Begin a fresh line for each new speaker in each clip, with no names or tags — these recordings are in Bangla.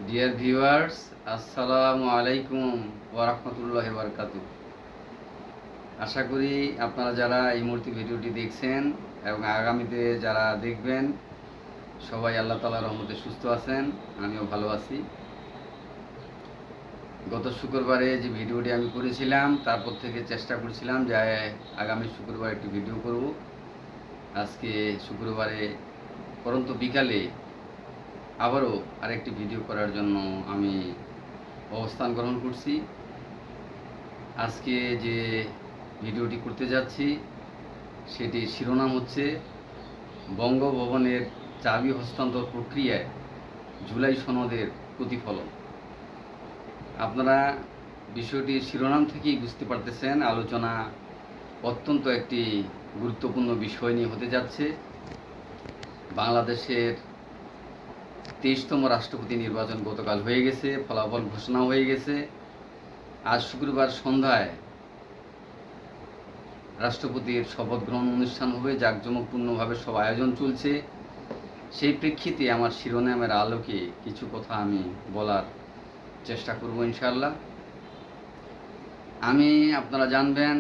ডিয়ার ভিউয়ার্স, আসসালামু আলাইকুম ওয়া রাহমাতুল্লাহি ওয়া বারাকাতুহু। আশা করি আপনারা যারা এই মুহূর্তে ভিডিওটি দেখছেন এবং আগামীতে যারা দেখবেন সবাই আল্লাহ তাআলার রহমতে সুস্থ আছেন। আমিও ভালো আছি। গত শুক্রবারে যে ভিডিওটি আমি করেছিলাম তারপর থেকে চেষ্টা করছিলাম যে আগামী শুক্রবার একটি ভিডিও করব। আজকে শুক্রবারে পরন্ত বিকালে আবারও আরেকটি ভিডিও করার জন্য আমি অবস্থান গ্রহণ করছি। আজকে যে ভিডিওটি করতে যাচ্ছি সেটি শিরোনাম হচ্ছে বঙ্গভবনের চাবি হস্তান্তর প্রক্রিয়ায় জুলাই সনদের প্রতিফলন। আপনারা বিষয়টির শিরোনাম থেকেই বুঝতে পারতেছেন আলোচনা অত্যন্ত একটি গুরুত্বপূর্ণ বিষয় নিয়ে হতে যাচ্ছে। বাংলাদেশের 23তম রাষ্ট্রপতি নির্বাচন গতকাল হয়ে গেছে, ফলাফল ঘোষণা হয়ে গেছে। আজ শুক্রবার সন্ধ্যায় রাষ্ট্রপতির শপথ গ্রহণ অনুষ্ঠান হবে, জাঁকজমকপূর্ণভাবে সব আয়োজন চলছে। সেই প্রেক্ষিতে আমার শিরোনামের আলোকে কিছু কথা আমি বলার চেষ্টা করব ইনশাআল্লাহ। আপনারা জানবেন,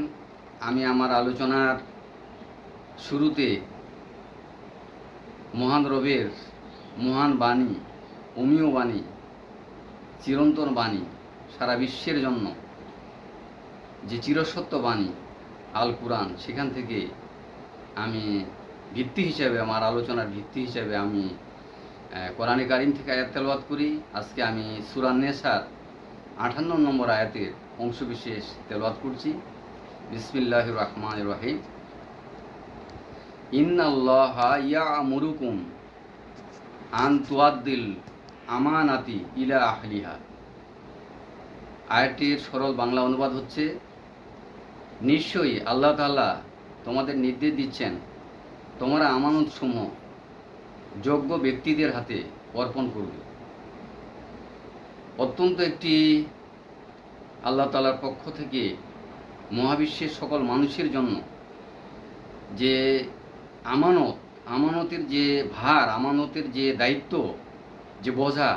আমি আমার আলোচনার শুরুতে মহান রবের মহান বাণী, অমীয় বাণী, চিরন্তন বাণী, সারা বিশ্বের জন্য যে চিরসত্য বাণী আল কুরআন, সেখান থেকে আমি ভিত্তি হিসাবে, আমার আলোচনার ভিত্তি হিসাবে আমি কোরআনে কারিম থেকে আয়াত তেলাওয়াত করি। আজকে আমি সূরা নেসার 58 নম্বর আয়াতের অংশবিশেষ তেলাওয়াত করছি। বিসমিল্লাহির রহমানির রহিম। ইন্নাল্লাহা ইয়া'মুরুকুম আন তুআদ্দিল আমানাতি ইলা আহলিহা। আয়াতটির সরল বাংলা অনুবাদ হচ্ছে, নিশ্চয়ই আল্লাহ তাআলা তোমাদের নির্দেশ দিচ্ছেন তোমরা আমানতসমূহ যোগ্য ব্যক্তিদের হাতে অর্পণ করবে। অত্যন্ত একটি আল্লাহ তাআলার পক্ষ থেকে মহাবিশ্বের সকল মানুষের জন্য যে আমানতের যে ভার, আমানতের যে দায়িত্ব, যে বোঝা,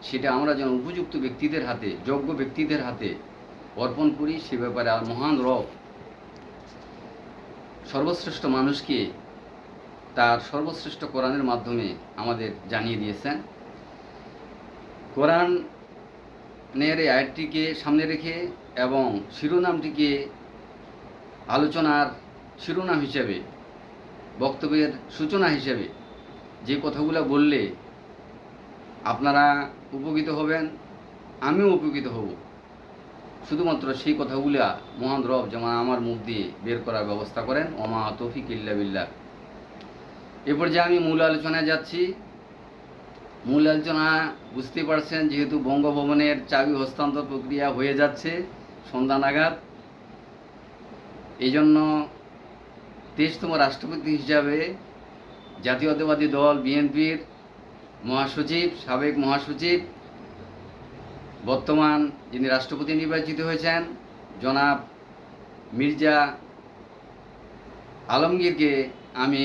সেটা আমরা যেন উপযুক্ত ব্যক্তিদের হাতে, যোগ্য ব্যক্তিদের হাতে অর্পণ করি। সে ব্যাপারে আর মহান রব সর্বশ্রেষ্ঠ মানুষকে তার সর্বশ্রেষ্ঠ কোরআনের মাধ্যমে আমাদের জানিয়ে দিয়েছেন। কোরআনের এই আয়াতটিকে সামনে রেখে এবং শিরোনামটিকে আলোচনার শিরোনাম হিসেবে, বক্তব্যের সূচনা হিসেবে যে কথাগুলো বললে আপনারা উপকৃত হবেন, আমিও উপকৃত হব, শুধুমাত্র সেই কথাগুলা মহান রব যেমন আমার মুখ দিয়ে বের করার ব্যবস্থা করেন। ওমা তৌফিক ইল্লা বিল্লাহ। এরপর যে আমি মূল আলোচনায় যাচ্ছি। মূল আলোচনা বুঝতে পারছেন, যেহেতু বঙ্গভবনের চাবি হস্তান্তর প্রক্রিয়া হয়ে যাচ্ছে সন্ধ্যা নাগাদ, এই জন্য 23তম রাষ্ট্রপতি হিসাবে জাতীয়তাবাদী দল বিএনপির মহাসচিব, সাবেক মহাসচিব, বর্তমান যিনি রাষ্ট্রপতি নির্বাচিত হয়েছেন জনাব মির্জা আলমগীরকে আমি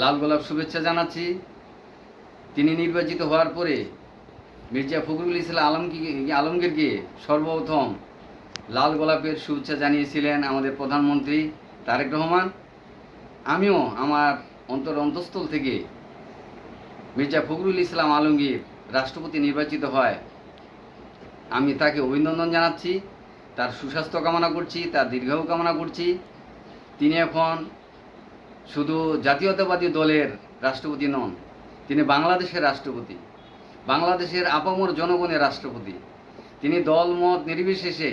লাল গোলাপ শুভেচ্ছা জানাচ্ছি। তিনি নির্বাচিত হওয়ার পরে মির্জা ফখরুল ইসলাম আলমগীরকে সর্বপ্রথম লাল গোলাপের শুভেচ্ছা জানিয়েছিলেন আমাদের প্রধানমন্ত্রী তারেক রহমান। আমিও আমার অন্তঃস্থল থেকে মির্জা ফখরুল ইসলাম আলমগীর রাষ্ট্রপতি নির্বাচিত হয়, আমি তাকে অভিনন্দন জানাচ্ছি, তার সুস্বাস্থ্য কামনা করছি, তার দীর্ঘায়ু কামনা করছি। তিনি এখন শুধু জাতীয়তাবাদী দলের রাষ্ট্রপতি নন, তিনি বাংলাদেশের রাষ্ট্রপতি, বাংলাদেশের আপামর জনগণের রাষ্ট্রপতি। তিনি দল মত নির্বিশেষে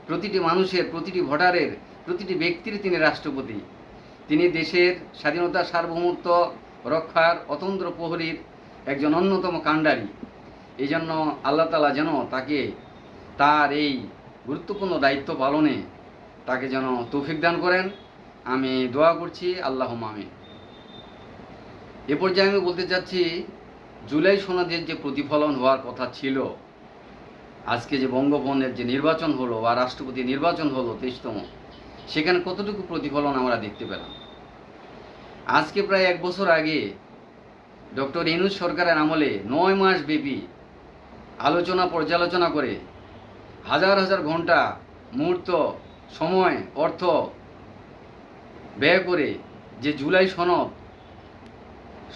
প্রতিটি মানুষের, প্রতিটি ভোটারের, প্রতিটি ব্যক্তির তিনি রাষ্ট্রপতি। তিনি দেশের স্বাধীনতা, সার্বভৌমত্ব রক্ষার অতন্দ্র প্রহরীর একজন অন্যতম কাণ্ডারি। এই জন্য আল্লাহ তাআলা যেন তাকে তার এই গুরুত্বপূর্ণ দায়িত্ব পালনে তাকে যেন তৌফিক দান করেন, আমি দোয়া করছি, আল্লাহুম্মা আমিন। এ পর্যায়ে আমি বলতে চাচ্ছি, জুলাই সনদের যে প্রতিফলন হওয়ার কথা ছিল, আজকে যে বঙ্গভবনের যে নির্বাচন হলো বা রাষ্ট্রপতি নির্বাচন হলো 23তম, সেখানে কতটুকু প্রতিফলন আমরা দেখতে পেলাম। আজকে প্রায় 1 বছর আগে ডক্টর ইউনূস সরকারের আমলে 9 মাস ব্যাপী আলোচনা পর্যালোচনা করে হাজার হাজার ঘন্টা মুহূর্ত সময় অর্থ ব্যয় করে যে জুলাই সনদ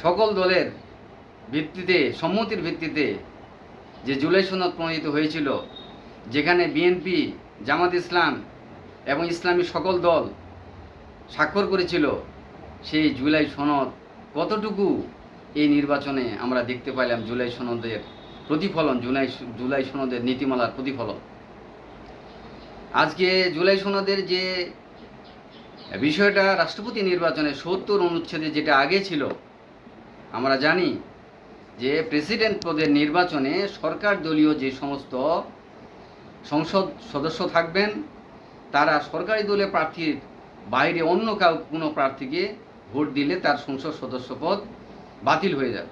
সকল দলের ভিত্তিতে সম্মতির ভিত্তিতে যে জুলাই সনদ প্রণীত হয়েছিল, যেখানে বিএনপি, জামাত ইসলাম এবং ইসলামী সকল দল স্বাক্ষর করেছিল, সেই জুলাই সনদ কতটুকু এই নির্বাচনে আমরা দেখতে পাইলাম জুলাই সনদের প্রতিফলন, জুলাই সনদের নীতিমালার প্রতিফলন। আজকে জুলাই সনদের যে বিষয়টা রাষ্ট্রপতি নির্বাচনে ৭০ অনুচ্ছেদে যেটা আগে ছিল, আমরা জানি যে প্রেসিডেন্ট পদের নির্বাচনে সরকার দলীয় যে সমস্ত সংসদ সদস্য থাকবেন, তারা সরকারি দলের প্রার্থীর বাইরে অন্য কোনো প্রার্থীকে ভোট দিলে তার সংসদ সদস্য পদ বাতিল হয়ে যাবে।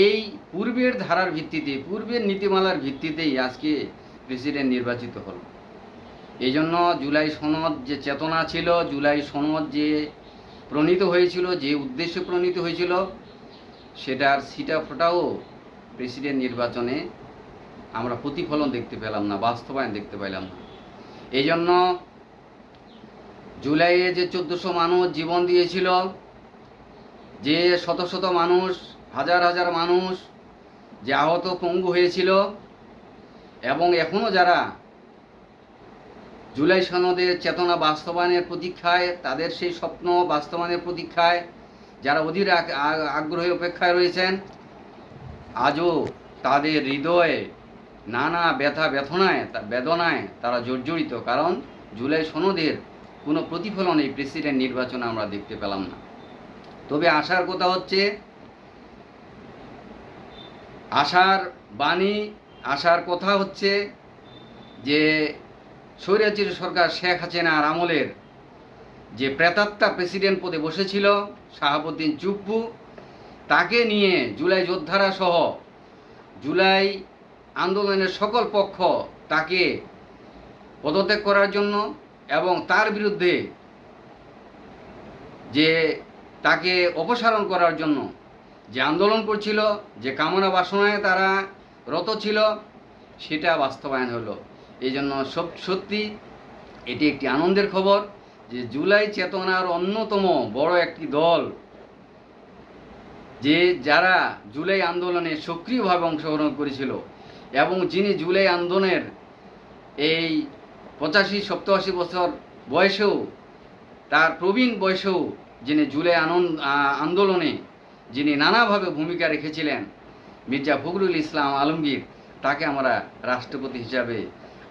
এই পূর্বের ধারার ভিত্তিতে, পূর্বের নীতিমালার ভিত্তিতেই আজকে প্রেসিডেন্ট নির্বাচিত হল। এই জন্য জুলাই সনদ যে চেতনা ছিল, জুলাই সনদ যে প্রণীত হয়েছিল, যে উদ্দেশ্যে প্রণীত হয়েছিল, সেটার ছিটা ফোটাও প্রেসিডেন্ট নির্বাচনে আমরা প্রতিফলন দেখতে পেলাম না, বাস্তবায়ন দেখতে পেলাম না। এই জন্য জুলাইয়ে যে ১৪০০ মানুষ জীবন দিয়েছিল, যে শত শত মানুষ, হাজার হাজার মানুষ যে আহত পঙ্গু হয়েছিল, এবং এখনও যারা জুলাই সনদের চেতনা বাস্তবায়নের প্রতীক্ষায়, তাদের সেই স্বপ্ন বাস্তবায়নের প্রতীক্ষায় যারা অধীর আগ্রহে অপেক্ষায় রয়েছেন, আজও তাদের হৃদয়ে নানা ব্যথা বেদনায় তারা জর্জরিত। কারণ জুলাই সনদের কোনো প্রতিফলন এই প্রেসিডেন্ট নির্বাচনে আমরা দেখতে পেলাম না। তবে আশার কথা হচ্ছে, আশার বাণী, আশার কথা হচ্ছে যে স্বৈরাচারী সরকার শেখ হাসিনার আমলের যে প্রেতাত্মা প্রেসিডেন্ট পদে বসেছিল শাহাবুদ্দিন চুপ্পু, তাকে নিয়ে জুলাই যোদ্ধারা সহ জুলাই আন্দোলনের সকল পক্ষ তাকে পদত্যাগ করার জন্য এবং তার বিরুদ্ধে যে তাকে অপসারণ করার জন্য যে আন্দোলন করছিল, যে কামনা বাসনায় তারা রত ছিল, সেটা বাস্তবায়ন হলো। এই জন্য সত্যি এটি একটি আনন্দের খবর যে জুলাই চেতনার অন্যতম বড় একটি দল, যে যারা জুলাই আন্দোলনে সক্রিয়ভাবে অংশগ্রহণ করেছিল এবং যিনি জুলাই আন্দোলনের এই 85-87 বছর বয়সেও, তার প্রবীণ বয়সেও যিনি জুলাই আন্দোলনে যিনি নানাভাবে ভূমিকা রেখেছিলেন, মির্জা ফখরুল ইসলাম আলমগীর, তাকে আমরা রাষ্ট্রপতি হিসাবে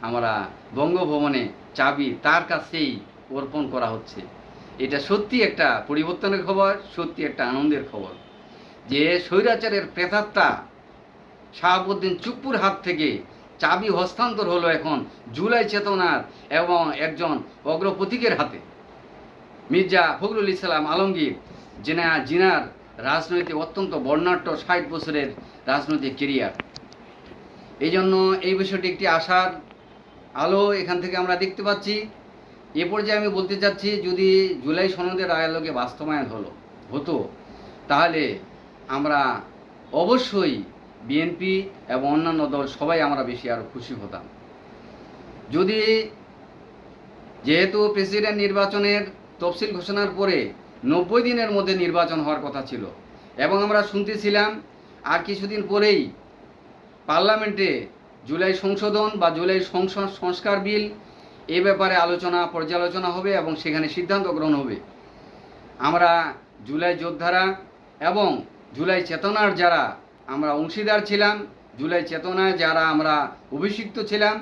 আমরা বঙ্গভবনে চাবি তার কাছেই অর্পণ করা হচ্ছে। এটা সত্যি একটা পরিবর্তনের খবর, সত্যি একটা আনন্দের খবর যে স্বৈরাচারের প্রেতাত্মা শাহাবুদ্দিন চুপ্পুর হাত থেকে চাবি হস্তান্তর হলো এখন জুলাই চেতনার এবং একজন অগ্রপথিকের হাতে, মির্জা ফখরুল ইসলাম আলমগীর, যিনার রাজনৈতিক অত্যন্ত বর্ণাঢ্য 60 বছরের রাজনৈতিক কেরিয়ার। এই জন্য এই বিষয়টি একটি আশার আলো এখান থেকে আমরা দেখতে পাচ্ছি। এ পর্যায়ে আমি বলতে চাচ্ছি, যদি জুলাই সনদের আলোকে বাস্তবায়ন হতো, তাহলে আমরা অবশ্যই বিএনপি এবং অন্যান্য দল সবাই আমরা বেশি আরও খুশি হতাম। যেহেতু প্রেসিডেন্ট নির্বাচনের তফসিল ঘোষণার পরে 90 দিনের মধ্যে নির্বাচন হওয়ার কথা ছিল, এবং আমরা শুনতেছিলাম আর কিছুদিন পরেই পার্লামেন্টে জুলাই সংশোধন বা জুলাই সংস্কার বিল এ ব্যাপারে পর্যালোচনা হবে এবং সেখানে সিদ্ধান্ত গ্রহণ হবে। আমরা জুলাই যোদ্ধারা এবং জুলাই চেতনার যারা আমরা অংশীদার ছিলাম, জুলাই চেতনায় যারা আমরা অভিষিক্ত ছিলাম,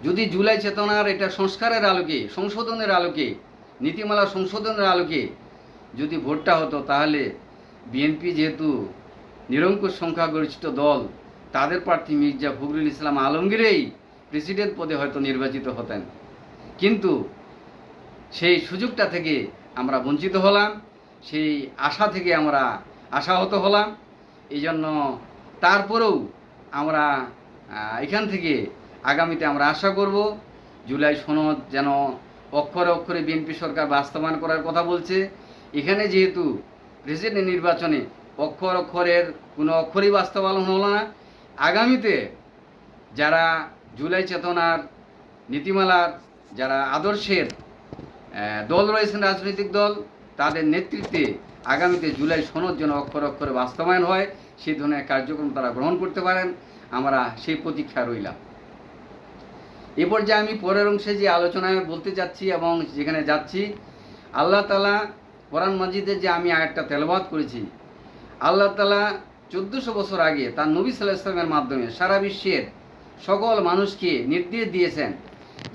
যদি জুলাই চেতনার এটা সংস্কারের আলোকে, সংশোধনের আলোকে, নীতিমালা সংশোধনের আলোকে যদি ভোটটা হতো, তাহলে বিএনপি যেহেতু নিরঙ্কুশ সংখ্যাগরিষ্ঠ দল, তাদের প্রার্থী মির্জা ফখরুল ইসলাম আলমগীরই প্রেসিডেন্ট পদে হয়তো নির্বাচিত হতেন। কিন্তু সেই সুযোগটা থেকে আমরা বঞ্চিত হলাম, সেই আশা থেকে আমরা আশাহত হলাম। এই জন্য তারপরেও আমরা এখান থেকে আগামীতে আমরা আশা করব জুলাই সনদ যেন অক্ষরে অক্ষরে বিএনপি সরকার বাস্তবায়ন করার কথা বলছে। এখানে যেহেতু প্রেসিডেন্ট নির্বাচনে অক্ষরের কোনো অক্ষরই বাস্তবায়ন হলো না, আগামীতে যারা জুলাই চেতনার নীতিমালার যারা আদর্শের দল রয়েছেন, রাজনৈতিক দল, তাদের নেতৃত্বে আগামীতে জুলাই সনদ যেন অক্ষরে অক্ষরে বাস্তবায়ন হয়, সেই ধরনের কার্যক্রম তারা গ্রহণ করতে পারেন, আমরা সেই প্রতীক্ষা রইলাম। এ পর্যায়ে আমি পরের অংশে যে আলোচনায় বলতে যাচ্ছি এবং যেখানে যাচ্ছি, আল্লাহ তাআলা কোরআন মাজিদে যে আমি আয়াতটা তেলাওয়াত করেছি, আল্লাহ তাআলা 1400 বছর আগে তার নবী সাল্লাল্লাহু আলাইহি ওয়াসাল্লামের মাধ্যমে সারা বিশ্বের সকল মানুষকে নির্দেশ দিয়েছেন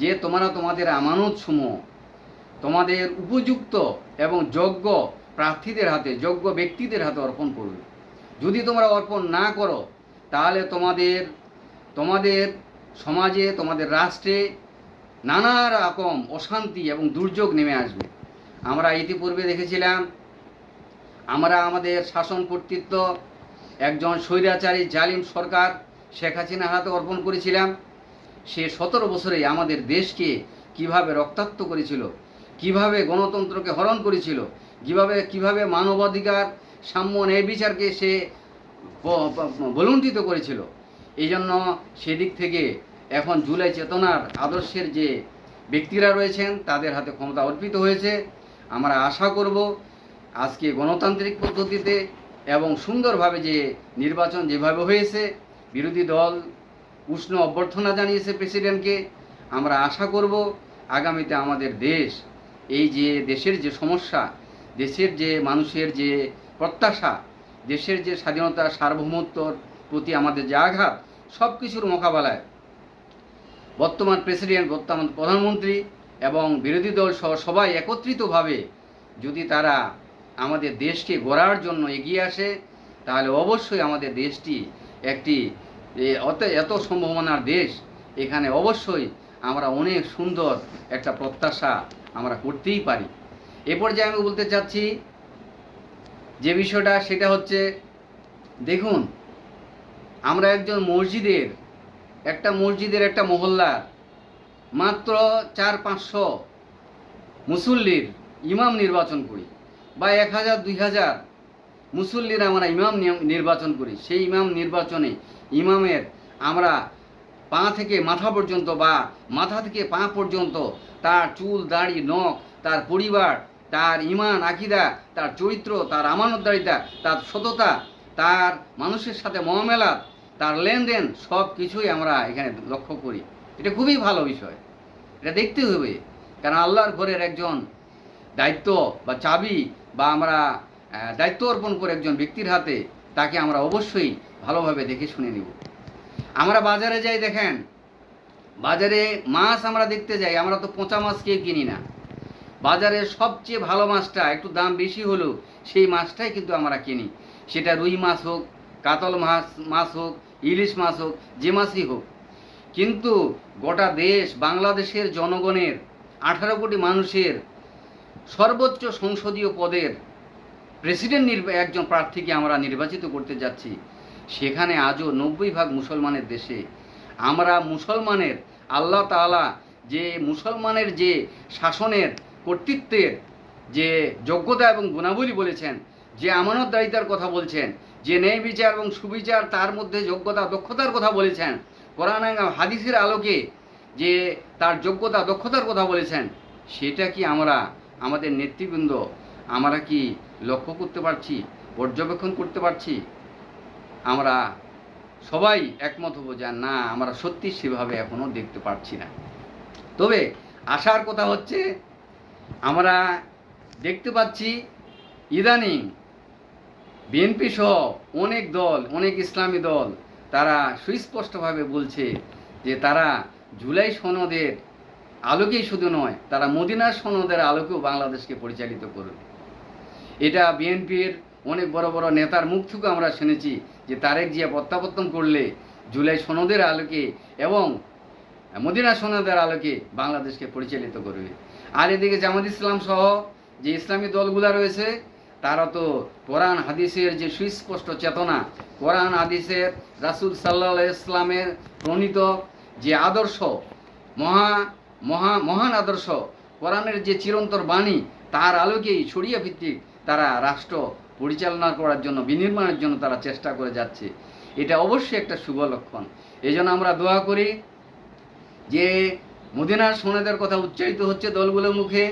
যে তোমরা তোমাদের আমানতসমূহ তোমাদের উপযুক্ত এবং যোগ্য প্রার্থীদের হাতে, যোগ্য ব্যক্তিদের হাতে অর্পণ করবে। যদি তোমরা অর্পণ না করো তাহলে তোমাদের সমাজে, তোমাদের রাষ্ট্রে নানা রকম অশান্তি এবং দুর্যোগ নেমে আসবে। আমরা ইতিপূর্বে দেখেছিলাম, আমরা আমাদের শাসন কর্তৃত্ব একজন স্বৈরাচারী জালিম সরকার শেখ হাসিনার হাতে অর্পণ করেছিলাম। সে 17 বছরে আমাদের দেশকে কিভাবে রক্তাক্ত করেছিল, কিভাবে গণতন্ত্রকে হরণ করেছিল, কিভাবে মানবাধিকার, সাম্য, ন্যায় বিচারকে সে বলুণ্ঠিত করেছিল। এই জন্য সেদিক থেকে এখন জুলাই চেতনার আদর্শের যে ব্যক্তিরা রয়েছেন তাদের হাতে ক্ষমতা অর্পিত হয়েছে। আমরা আশা করব আজকে গণতান্ত্রিক পদ্ধতিতে এবং সুন্দরভাবে যে নির্বাচন যেভাবে হয়েছে, বিরোধী দল উষ্ণ অভ্যর্থনা জানিয়েছে প্রেসিডেন্টকে, আমরা আশা করব আগামীতে আমাদের দেশ, এই যে দেশের যে সমস্যা, দেশের যে মানুষের যে প্রত্যাশা, দেশের যে স্বাধীনতা, সার্বভৌমত্বর প্রতি আমাদের যে আঘাত, সব কিছুর মোকাবেলায় বর্তমান প্রেসিডেন্ট, বর্তমান প্রধানমন্ত্রী এবং বিরোধী দল সহ সবাই একত্রিতভাবে যদি তারা আমাদের দেশকে গড়ার জন্য এগিয়ে আসে, তাহলে অবশ্যই আমাদের দেশটি একটি এত সম্ভাবনার দেশ। এখানে অবশ্যই আমরা অনেক সুন্দর একটা প্রত্যাশা আমরা করতেই পারি। এ পর্যায়ে আমি বলতে চাচ্ছি যে বিষয়টা, সেটা হচ্ছে, দেখুন, আমরা একজন মসজিদের একটা মহল্লার মাত্র 400-500 মুসল্লির ইমাম নির্বাচন করি, বা 1000-2000 মুসল্লির আমরা ইমাম নির্বাচন করি। সেই ইমাম নির্বাচনে ইমামের আমরা পা থেকে মাথা পর্যন্ত বা মাথা থেকে পা পর্যন্ত তার চুল, দাড়ি, নখ, তার পরিবার, তার ঈমান, আকীদা, তার চরিত্র, তার আমানতদারিতা, তার সততা, তার মানুষের সাথে মুআমালাত, তার লেনদেন, সব কিছুই আমরা এখানে লক্ষ্য করি। এটা খুবই ভালো বিষয়, এটা দেখতে হবে। কারণ আল্লাহর ঘরের একজন দায়িত্ব বা চাবি বা আমরা দায়িত্ব অর্পণ করে একজন ব্যক্তির হাতে, তাকে আমরা অবশ্যই ভালোভাবে দেখে শুনে নিব। আমরা বাজারে যাই, দেখেন, বাজারে মাছ আমরা দেখতে যাই, আমরা তো পচা মাছ কেউ কিনি না। বাজারে সবচেয়ে ভালো মাছটা, একটু দাম বেশি হলেও সেই মাছটাই কিন্তু আমরা কিনি। সেটা রুই মাছ হোক, কাতল মাছ হোক, ইলিশ মাছ হোক, যে মাছই হোক। কিন্তু গোটা দেশ, বাংলাদেশের জনগণের 18 কোটি মানুষের সর্বোচ্চ সংসদীয় পদের প্রেসিডেন্ট একজন প্রার্থীকে আমরা নির্বাচিত করতে যাচ্ছি। সেখানে আজও 90% মুসলমানের দেশে আমরা মুসলমানের, আল্লাহ তাআলা যে মুসলমানের যে শাসনের কর্তৃত্বের যে যোগ্যতা এবং গুণাবলী বলেছেন, যে আমানতদারিতার কথা বলছেন, যে ন্যায় বিচার এবং সুবিচার তার মধ্যে যোগ্যতা দক্ষতার কথা বলেছেন, কোরআন এবং হাদিসের আলোকে যে তার যোগ্যতা দক্ষতার কথা বলেছেন, সেটা কি আমরা আমাদের নেতৃবৃন্দ আমরা কি লক্ষ্য করতে পারছি, পর্যবেক্ষণ করতে পারছি? আমরা সবাই একমত হব যে না, আমরা সত্যি সেভাবে এখনও দেখতে পাচ্ছি না। তবে আশার কথা হচ্ছে, আমরা দেখতে পাচ্ছি ইদানিং বিএনপি সহ অনেক দল, অনেক ইসলামী দল, তারা সুস্পষ্টভাবে বলছে যে তারা জুলাই সনদের আলোকেই শুধু নয়, তারা মদিনার সনদের আলোকেও বাংলাদেশকে পরিচালিত করবে। এটা বিএনপির অনেক বড় বড় নেতার মুখ থেকে আমরা শুনেছি যে তারেক জিয়া প্রত্যাবর্তন করলে জুলাই সনদের আলোকে এবং মদিনা সনদের আলোকে বাংলাদেশকে পরিচালিত করবে। আর এদিকে জামাত ইসলাম সহ যে ইসলামী দলগুলো রয়েছে, তারা তো কোরআন হাদিসের যে সুস্পষ্ট চেতনা, কোরআন হাদিসের রাসূল সাল্লাল্লাহু আলাইহি ওয়াসাল্লামের প্রণীত যে আদর্শ, মহান আদর্শ, কোরআনের যে চিরন্তর বাণী, তার আলোকেই শরিয়া ভিত্তিক তারা রাষ্ট্র পরিচালনা করার জন্য, বিনির্মাণের জন্য তারা চেষ্টা করে যাচ্ছে। এটা অবশ্যই একটা শুভ লক্ষণ। এই জন্য আমরা দোয়া করি যে মদিনার সোনাদের কথা উচ্চারিত হচ্ছে দলগুলোর মুখে,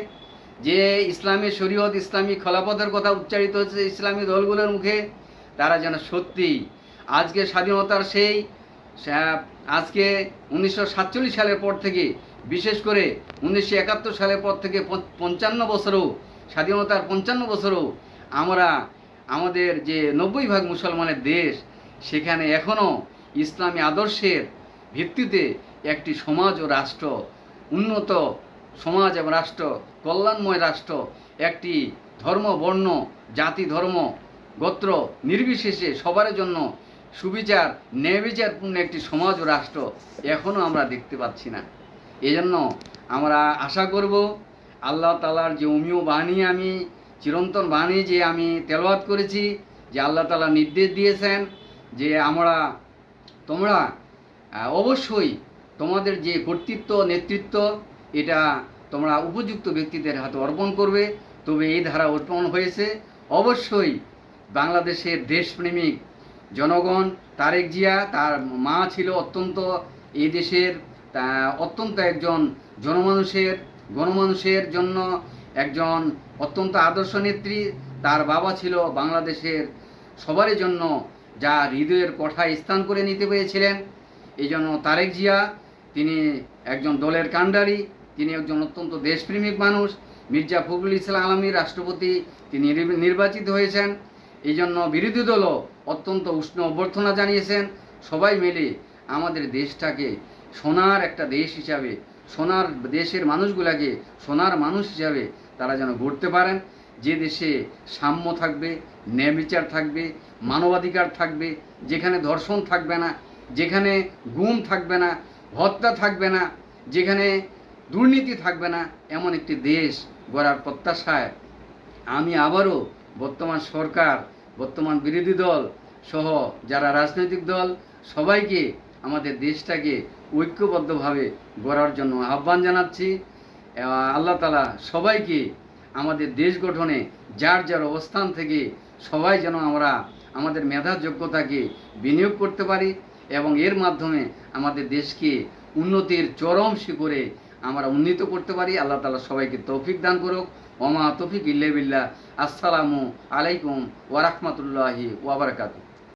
যে ইসলামী শরীয়ত, ইসলামী খলাফতের কথা উচ্চারিত হচ্ছে ইসলামী দলগুলোর মুখে, তারা যেন সত্যি আজকে স্বাধীনতার সেই আজকে 1947 সালের পর থেকে, বিশেষ করে 1971 সালের পর থেকে 55 বছরও, স্বাধীনতার 55 বছরও আমরা আমাদের যে 90% মুসলমানের দেশ, সেখানে এখনও ইসলামী আদর্শের ভিত্তিতে একটি সমাজ ও রাষ্ট্র, উন্নত সমাজ এবং রাষ্ট্র, কল্যাণময় রাষ্ট্র, একটি ধর্ম, বর্ণ, জাতি, ধর্ম, গোত্র নির্বিশেষে সবার জন্য সুবিচার, ন্যায়বিচারপূর্ণ একটি সমাজ ও রাষ্ট্র এখনও আমরা দেখতে পাচ্ছি না। এজন্য আমরা আশা করব আল্লাহ তাআলার যে অমীয় বাণী, আমি চিরন্তন বাণী যে আমি তেলাওয়াত করেছি, যে আল্লাহ তাআলা নির্দেশ দিয়েছেন যে তোমরা অবশ্যই তোমাদের যে কর্তৃত্ব, নেতৃত্ব, এটা তোমরা উপযুক্ত ব্যক্তিদের হাতে অর্পণ করবে। তবে এই ধারা অর্পণ হয়েছে অবশ্যই বাংলাদেশের দেশপ্রেমিক জনগণ। তারেক জিয়া, তার মা ছিল অত্যন্ত এই দেশের অত্যন্ত একজন গণমানুষের জন্য একজন অত্যন্ত আদর্শ নেত্রী। তার বাবা ছিল বাংলাদেশের সবারই জন্য যা হৃদয়ের কোঠায় স্থান করে নিতে পেরেছিলেন। এই জন্য তারেক জিয়া, তিনি একজন দলের কাণ্ডারি, তিনি একজন অত্যন্ত দেশপ্রেমিক মানুষ। মির্জা ফখরুল ইসলাম আলমগীর রাষ্ট্রপতি, তিনি নির্বাচিত হয়েছেন। এই জন্য বিরোধী দলও অত্যন্ত উষ্ণ অভ্যর্থনা জানিয়েছেন। সবাই মিলে আমাদের দেশটাকে সোনার একটা দেশ হিসাবে, সোনার দেশের মানুষগুলাকে সোনার মানুষ হিসাবে তারা যেন গড়তে পারেন, যে দেশে সাম্য থাকবে, ন্যায় বিচার থাকবে, মানবাধিকার থাকবে, যেখানে ধর্ষণ থাকবে না, যেখানে গুম থাকবে না, হত্যা থাকবে না, যেখানে দুর্নীতি থাকবে না, এমন একটি দেশ গড়ার প্রত্যাশায় আমি আবারও বর্তমান সরকার, বর্তমান বিরোধী দল সহ যারা রাজনৈতিক দল, সবাইকে আমাদের দেশটাকে ঐক্যবদ্ধভাবে গড়ার জন্য আহ্বান জানাচ্ছি। আল্লাহ তাআলা সবাইকে আমাদের দেশ গঠনে যার যার অবস্থান থেকে সবাই যেন আমরা আমাদের মেধা যোগ্যতাকে বিনিয়োগ করতে পারি এবং এর মাধ্যমে আমাদের দেশকে উন্নতির চরম শিখরে আমরা উন্নীত করতে পারি। আল্লাহ তাআলা সবাইকে তৌফিক দান করুক। ওমা তৌফিক ইল্লা বিল্লাহ। আসসালামু আলাইকুম ওয়া রাহমাতুল্লাহি ওয়া বারাকাতুহু।